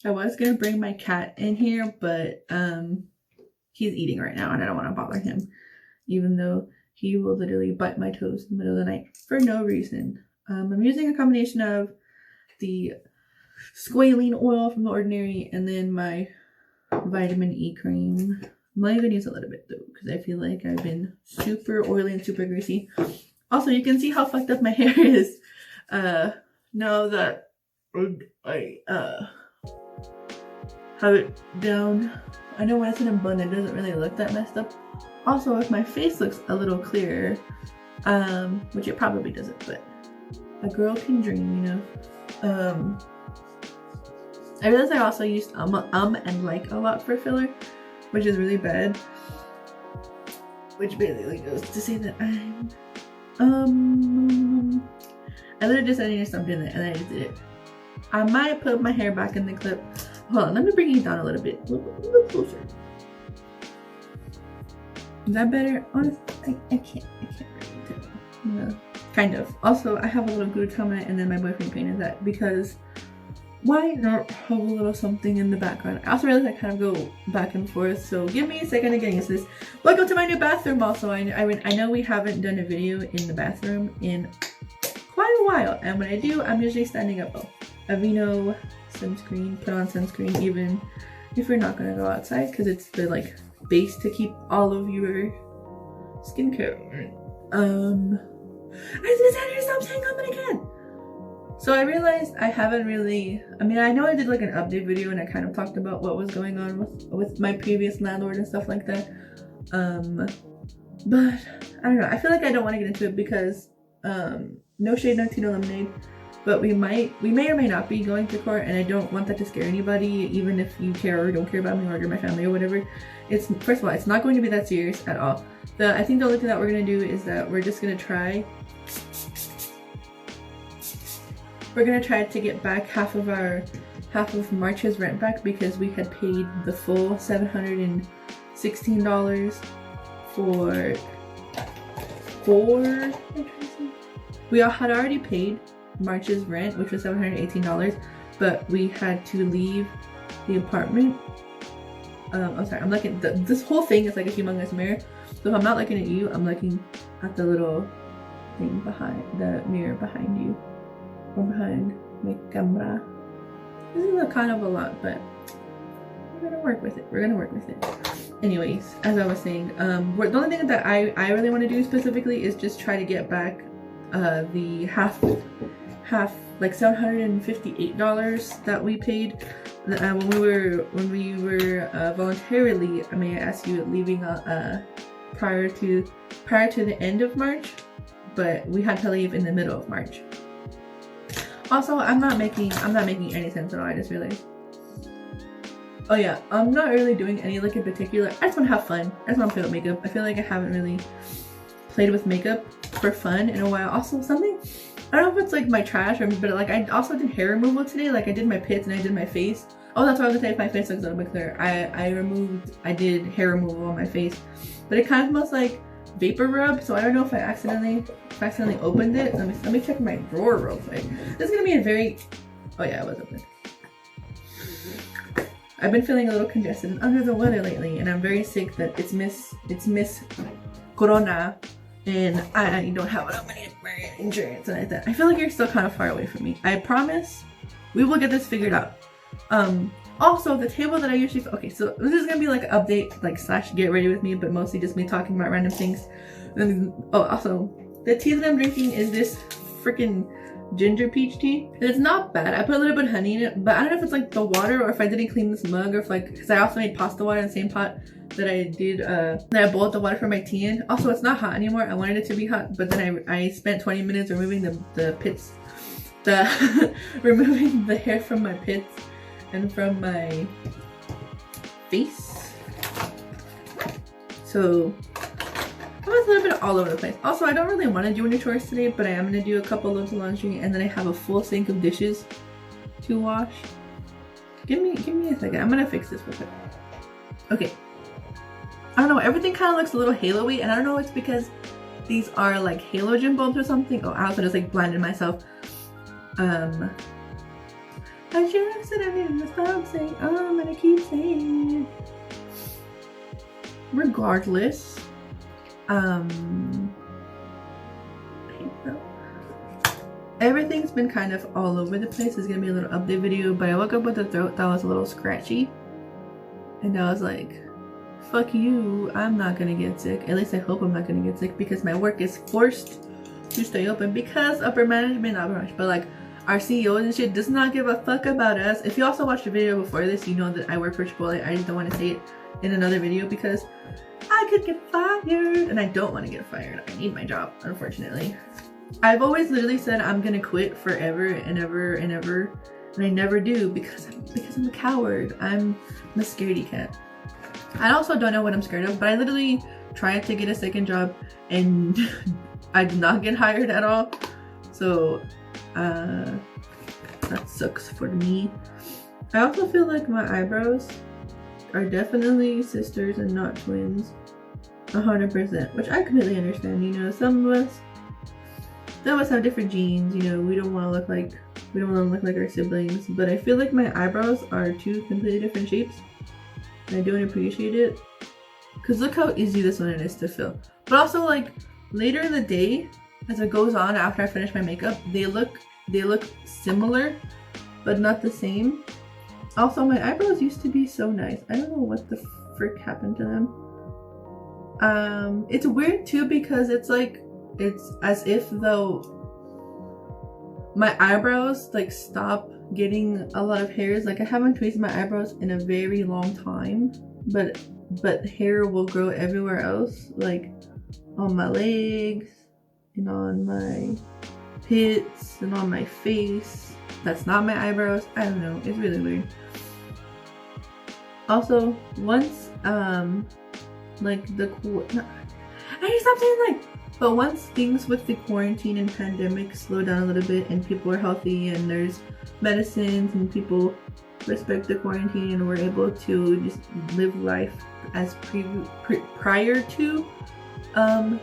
I was gonna bring my cat in here, but he's eating right now and I don't want to bother him, even though he will literally bite my toes in the middle of the night for no reason. I'm using a combination of the squalene oil from The Ordinary and then my vitamin E cream. I'm only gonna use a little bit though because I feel like I've been super oily and super greasy. Also, you can see how fucked up my hair is now that I have it down. I know when it's in a bun, it doesn't really look that messed up. Also, if my face looks a little clearer, which it probably doesn't, but a girl can dream, you know. I realized I also used and like a lot for filler, which is really bad. Which basically goes to say that I literally just said I needed something and I just did it. I might put my hair back in the clip. Hold on, let me bring you down a little bit. A little closer. Is that better? Honestly, I can't really tell. No, kind of. Also, I have a little glutamate and then my boyfriend painted that because why not have a little something in the background? I also realize I kind of go back and forth, so give me a second to get used to this. Welcome to my new bathroom also. I know we haven't done a video in the bathroom in quite a while, and when I do, I'm usually standing up. Oh, Aveeno sunscreen, put on sunscreen even if you're not gonna go outside because it's the like base to keep all of your skincare. I just had to stop saying comment again. So I realized I haven't really, I mean, I know I did like an update video and I kind of talked about what was going on with my previous landlord and stuff like that. But I don't know, I feel like I don't want to get into it because no shade, no tea, no lemonade. But we may or may not be going to court, and I don't want that to scare anybody, even if you care or don't care about me or my family or whatever. It's, first of all, it's not going to be that serious at all. I think the only thing that we're gonna do is that we're just gonna try. We're gonna try to get back half of March's rent back because we had paid the full $716 for we had already paid March's rent, which was $718, but we had to leave the apartment. I'm sorry, I'm looking, this whole thing is like a humongous mirror, so if I'm not looking at you, I'm looking at the little thing behind, the mirror behind you, or behind my camera. This is kind of a lot, but we're gonna work with it. Anyways, as I was saying, the only thing that I really want to do specifically is just try to get back the half like $758 that we paid when we were voluntarily, I may ask you, leaving prior to the end of March, but we had to leave in the middle of March. Also, I'm not making any sense at all. I just realized. Oh yeah, I'm not really doing any look in particular. I just want to have fun. I just want to play with makeup. I feel like I haven't really played with makeup for fun in a while. Also, something, I don't know if it's like my trash or, but like I also did hair removal today. Like I did my pits and I did my face. Oh, that's why I was gonna say if my face looks a little bit clearer. I did hair removal on my face, but it kind of smells like vapor rub. So I don't know if I accidentally opened it. Let me check my drawer real quick. This is gonna be a very, oh yeah, it was open. I've been feeling a little congested and under the weather lately, and I'm very sick that it's Miss Corona, and I don't have enough money for insurance and like that. I feel like you're still kind of far away from me. I promise we will get this figured out. Also, the table that I usually, okay, so this is gonna be like an update, like / get ready with me, but mostly just me talking about random things. And, oh, also, the tea that I'm drinking is this freaking ginger peach tea. And it's not bad. I put a little bit of honey in it, but I don't know if it's like the water or if I didn't clean this mug, or if like, because I also made pasta water in the same pot that I did, that I boiled the water for my tea in. Also, it's not hot anymore. I wanted it to be hot, but then I spent 20 minutes removing the pits, removing the hair from my pits and from my face. So I was a little bit all over the place. Also, I don't really want to do any chores today, but I am going to do a couple loads of laundry, and then I have a full sink of dishes to wash. Give me a second. I'm going to fix this real quick. Okay. I don't know. Everything kind of looks a little halo-y, and I don't know if it's because these are like halogen bulbs or something. Oh, I also just like blinded myself. I should have said I didn't stop saying I'm gonna keep saying it. Regardless, everything's been kind of all over the place. It's gonna be a little update video, but I woke up with a throat that was a little scratchy, and I was like, fuck you, I'm not gonna get sick. At least I hope I'm not gonna get sick, because my work is forced to stay open because upper management, not much, but like our CEO and shit does not give a fuck about us. If you also watched the video before this, you know that I work for Chipotle. I just don't want to say it in another video because I could get fired, and I don't want to get fired. I need my job, unfortunately. I've always literally said I'm gonna quit forever and ever and ever, and I never do because I'm a coward. I'm a scaredy cat. I also don't know what I'm scared of, but I literally tried to get a second job and I did not get hired at all. So that sucks for me. I also feel like my eyebrows are definitely sisters and not twins, 100%, which I completely understand. You know, some of us have different genes. You know, we don't want to look like our siblings, but I feel like my eyebrows are two completely different shapes, and I don't appreciate it, because look how easy this one is to fill. But also, like, later in the day, as it goes on, after I finish my makeup, they look similar but not the same. Also, my eyebrows used to be so nice. I don't know what the frick happened to them. It's weird too, because it's as if though my eyebrows like stop getting a lot of hairs. Like, I haven't tweezed my eyebrows in a very long time, but hair will grow everywhere else, like on my legs and on my pits and on my face. That's not my eyebrows. I don't know, it's really weird. Also, once but once things with the quarantine and pandemic slow down a little bit and people are healthy and there's medicines and people respect the quarantine and we're able to just live life as prior to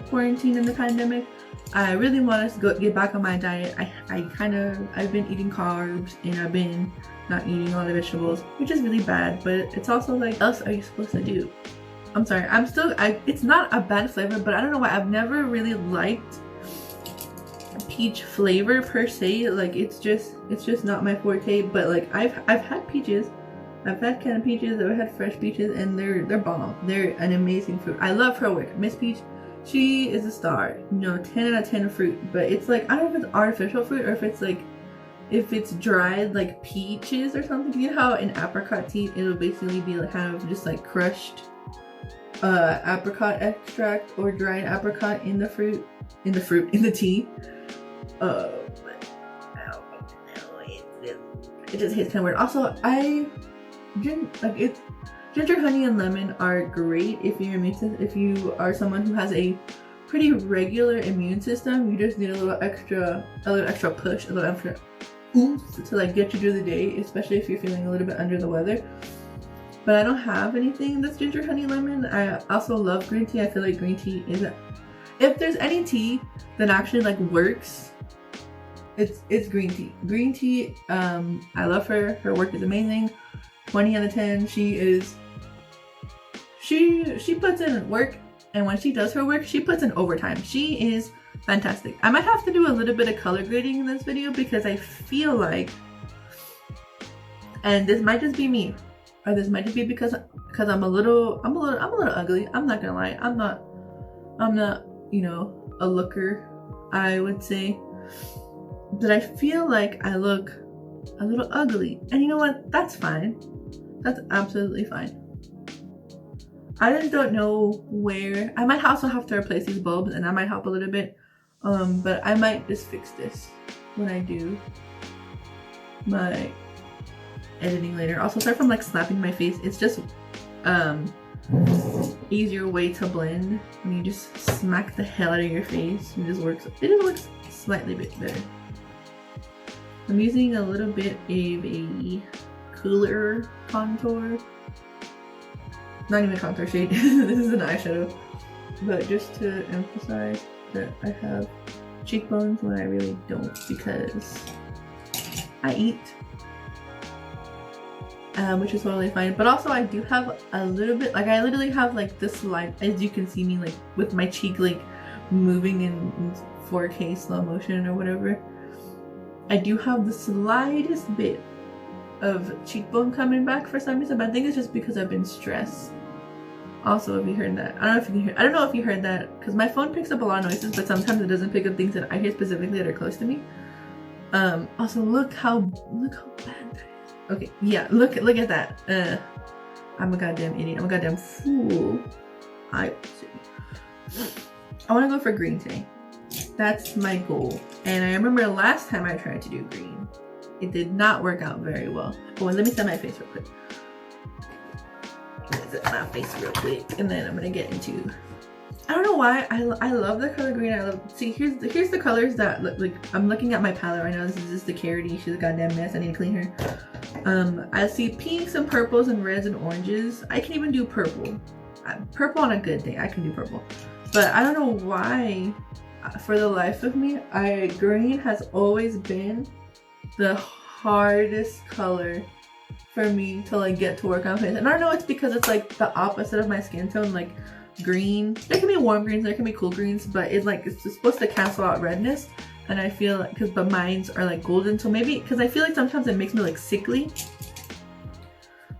quarantine and the pandemic, I really want us to get back on my diet. I've been eating carbs and I've been not eating a lot of vegetables, which is really bad, but it's also like, what else are you supposed to do? I'm sorry, it's not a bad flavor, but I don't know why I've never really liked peach flavor per se. Like, it's just not my forte. But like, I've had peaches, I've had canned peaches, I've had fresh peaches, and they're bomb. They're an amazing fruit. I love her work. Miss Peach, she is a star. You know, 10 out of 10 fruit. But it's like, I don't know if it's artificial fruit or if it's dried like peaches or something. You know how in apricot tea it'll basically be like kind of just like crushed apricot extract or dried apricot in the tea. It just tastes kind of weird. Also, ginger, honey, and lemon are great if you are someone who has a pretty regular immune system. You just need a little extra push, a little extra oomph to like get you through the day, especially if you're feeling a little bit under the weather. But I don't have anything that's ginger, honey, lemon. I also love green tea. I feel like green tea if there's any tea that actually like works, it's green tea. Green tea, I love her. Her work is amazing. 20 out of 10. She puts in work, and when she does her work, she puts in overtime. She is fantastic. I might have to do a little bit of color grading in this video because I feel like, and this might just be me, or this might just be because I'm a little ugly. I'm not gonna lie. I'm not, you know, a looker, I would say. But I feel like I look a little ugly. And you know what? That's fine. That's absolutely fine. I just don't know where. I might also have to replace these bulbs, and that might help a little bit. But I might just fix this when I do my editing later. Also, aside from like slapping my face, it's just easier way to blend when you just smack the hell out of your face. It just works slightly bit better. I'm using a little bit of a cooler contour. Not even a contour shade. This is an eyeshadow. But just to emphasize that I have cheekbones when I really don't, because I eat which is totally fine. But also I do have a little bit, like I literally have like this line, as you can see me like with my cheek like moving in 4K slow motion or whatever. I do have the slightest bit of cheekbone coming back for some reason, but I think it's just because I've been stressed. Also, if you heard that, I don't know if you can hear, I don't know if you heard that, because my phone picks up a lot of noises, but sometimes it doesn't pick up things that I hear specifically that are close to me. Also look how bad that is. Okay, yeah, look at that. I'm a goddamn idiot. I'm a goddamn fool. I want to go for green today. That's my goal. And I remember last time I tried to do green, it did not work out very well. Oh, let me set my face real quick. Set my face real quick, and then I'm gonna get into. I don't know why I love the color green. I love. See, here's the colors that look like. I'm looking at my palette right now. This is just the Carity. She's a goddamn mess. I need to clean her. I see pinks and purples and reds and oranges. I can even do purple. Purple on a good day, I can do purple. But I don't know why. For the life of me, green has always been the hardest color for me to like get to work on face. And I don't know, it's because it's like the opposite of my skin tone. Like green, there can be warm greens, there can be cool greens, but it's supposed to cancel out redness. And I feel like, but mine's are like golden, so maybe because I feel like sometimes it makes me like sickly.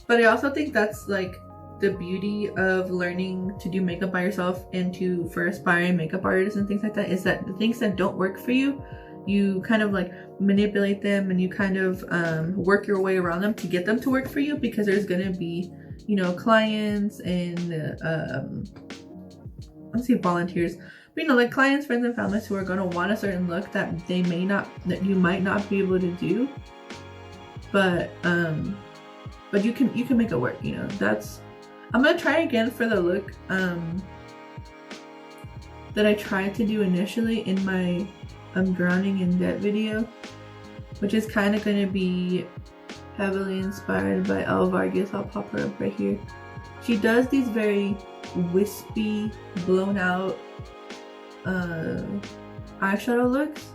But I also think that's like the beauty of learning to do makeup by yourself and for aspiring makeup artists and things like that, is that the things that don't work for you, you kind of like manipulate them and you kind of work your way around them to get them to work for you, because there's gonna be, you know, clients and let's say volunteers, but you know, like clients, friends, and families who are gonna want a certain look that you might not be able to do, but you can make it work, you know. I'm gonna try again for the look that I tried to do initially in my I'm drowning in debt video, which is kind of going to be heavily inspired by Elle Vargas. I'll pop her up right here. She does these very wispy, blown out eyeshadow looks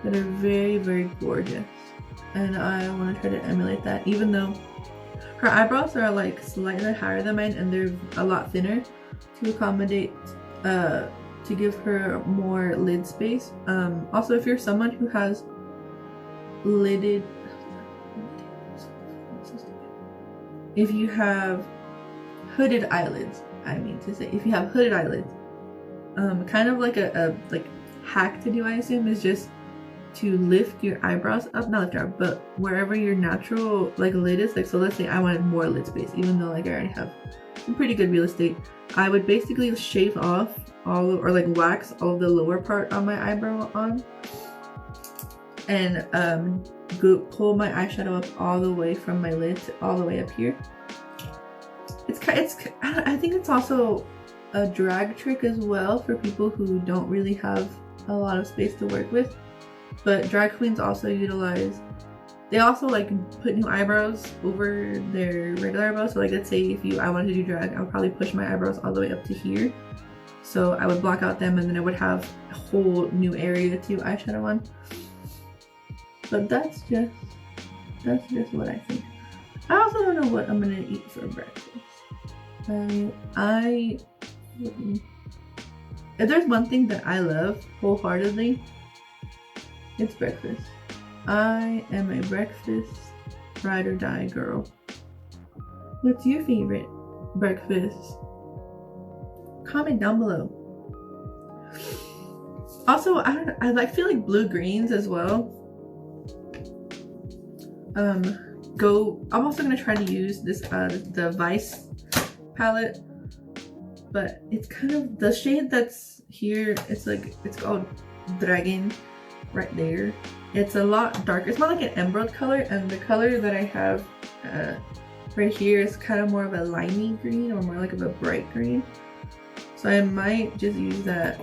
that are very, very gorgeous, and I want to try to emulate that, even though her eyebrows are like slightly higher than mine and they're a lot thinner to accommodate to give her more lid space. Also, if you're someone who has if you have hooded eyelids, if you have hooded eyelids, kind of like a hack to do, I assume, is just to lift your eyebrows up, not lift your eyebrows, but wherever your natural like lid is. Like, so let's say I wanted more lid space, even though like I already have some pretty good real estate, I would basically shave off or like wax all the lower part on my eyebrow on, and pull my eyeshadow up all the way from my lid to all the way up here. I think it's also a drag trick as well for people who don't really have a lot of space to work with. But drag queens also they also like put new eyebrows over their regular eyebrows. So like, let's say I wanted to do drag, I would probably push my eyebrows all the way up to here. So I would block out them, and then I would have a whole new area to eyeshadow on. But that's just what I think. I also don't know what I'm gonna eat for breakfast. If there's one thing that I love wholeheartedly, it's breakfast. I am a breakfast ride or die girl. What's your favorite breakfast? Comment down below. Also, I feel like blue greens as well. I'm also gonna try to use this the Vice palette, but it's kind of the shade that's here. It's called Dragon right there. It's a lot darker. It's more like an emerald color, and the color that I have right here is kind of more of a limey green, or more like of a bright green. So I might just use that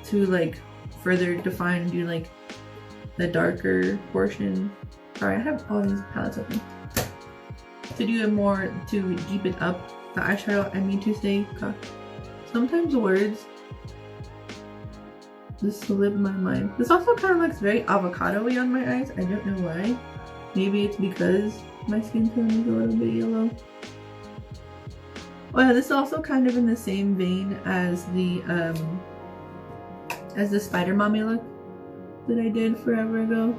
to like further define and do like the darker portion. Sorry, I have all these palettes open. To do it more, to deepen up the eyeshadow, I mean to say, gosh, sometimes words just slip my mind. This also kind of looks very avocado-y on my eyes. I don't know why. Maybe it's because My skin tone is a little bit yellow. Oh yeah, this is also kind of in the same vein as the Spider Mommy look that I did forever ago.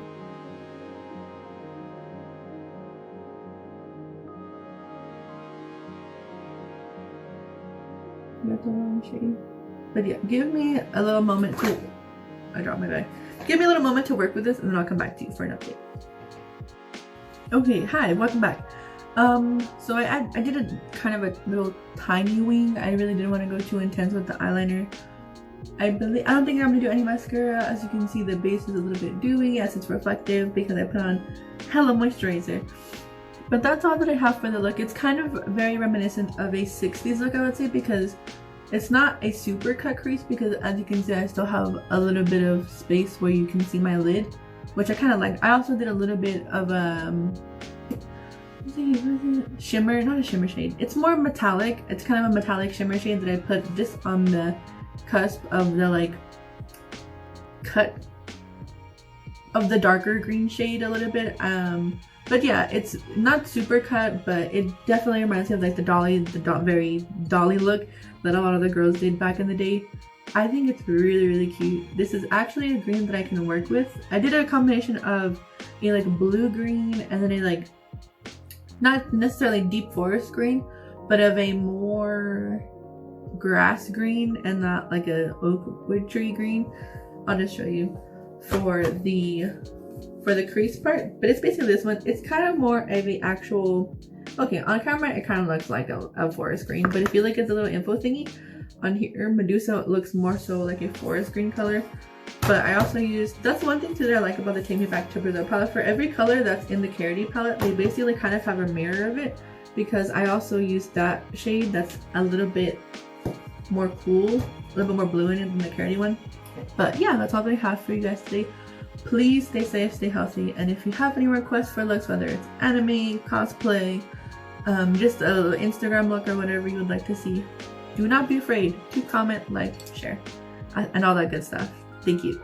Got the wrong shade. But yeah, give me a little moment to... I dropped my bag. Give me a little moment to work with this and then I'll come back to you for an update. Okay, hi, welcome back. So I did a kind of a little tiny wing. I really didn't want to go too intense with the eyeliner. I don't think I'm gonna do any mascara. As you can see, the base is a little bit dewy as it's reflective because I put on hella moisturizer. But that's all that I have for the look. It's kind of very reminiscent of a 60s look, I would say, because it's not a super cut crease, because as you can see, I still have a little bit of space where you can see my lid, which I kind of like. I also did a little bit of shimmer, not a shimmer shade. It's more metallic. It's kind of a metallic shimmer shade that I put just on the cusp of the like cut of the darker green shade a little bit. But yeah, it's not super cut, but it definitely reminds me of like the very dolly look that a lot of the girls did back in the day. I think it's really, really cute. This is actually a green that I can work with. I did a combination of a like blue green and then a like, not necessarily deep forest green, but of a more grass green and not like a oak wood tree green. I'll just show you for the crease part, but it's basically this one. It's kind of more of a actual, okay, on camera it kind of looks like a forest green, but if you look at the little info thingy on here, Medusa looks more so like a forest green color. But I also use, that's one thing too that I like about the Take Me Back to Brazil palette. For every color that's in the Carity palette, they basically kind of have a mirror of it, because I also use that shade that's a little bit more cool, a little bit more blue in it than the Carity one. But yeah, that's all that I have for you guys today. Please stay safe, stay healthy, and if you have any requests for looks, whether it's anime, cosplay, just a Instagram look or whatever you would like to see, do not be afraid to comment, like, share, and all that good stuff. Thank you.